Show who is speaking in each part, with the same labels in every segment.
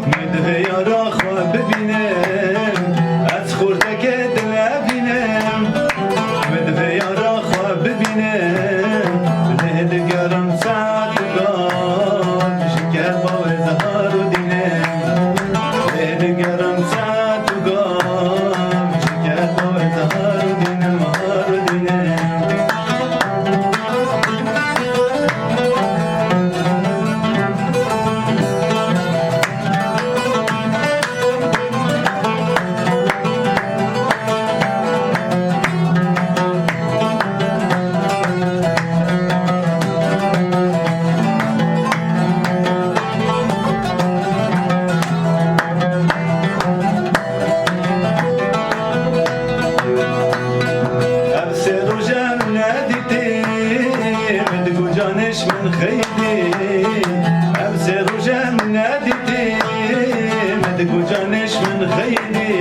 Speaker 1: مدوه یارا خواه ببینم از خوردک دل بینم مدوه یارا خواه ببینم ده دگرم ساعت گام شکر با اظهار و دینم ده دگرم ساعت گام شکر با اظهار و دینم هار و دینم من خیلی امسه روزم ندیدی مدگو جانش من خیلی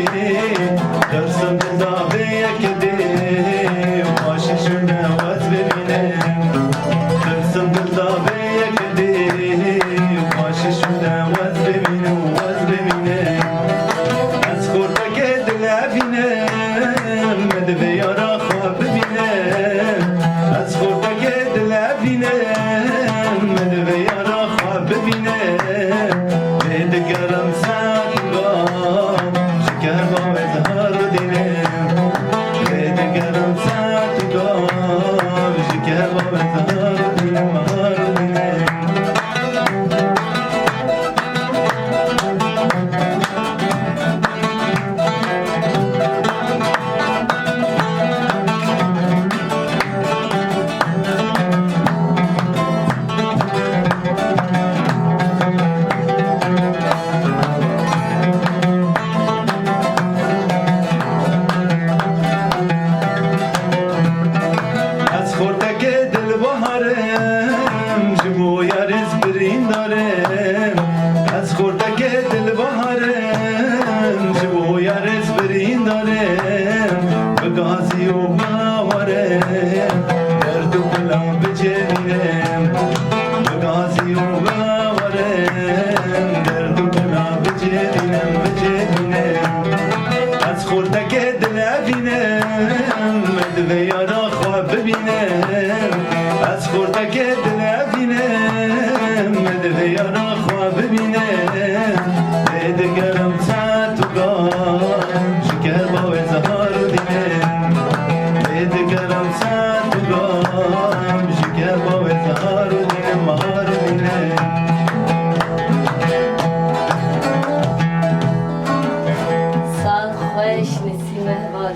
Speaker 1: درسم دل به یک دی باششون نواز ببینم درسم دل به یک دی باششون نواز ببینم واز ببینم از خوردک دل بینم مدوه یارا خواب ببینم از خوردک دل بینم مدوه یارا خواب ببینم دگرم سنگام شکر با اظهار و دینم دگرم سنگام شکر با اظهار و دینم هار و دینم از خوردک دل بهارم جبو یارز برین دارم به گازی و باورم درد و بلام بجبینم به گازی و باورم درد و بلام بجبینم از خوردک دل بینم مدوه یارا خواب ببینم از خوردک دل بینم مدوه یارا خواب ببینم دگرم ساعت و گام شکر با اظهار و دینم دگرم ساعت و گام شکر با اظهار و دینم مهار و دینم
Speaker 2: Sağ ol, hoş Nesime var.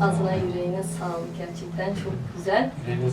Speaker 2: Ağzına yüreğine sağlık, gerçekten çok güzel.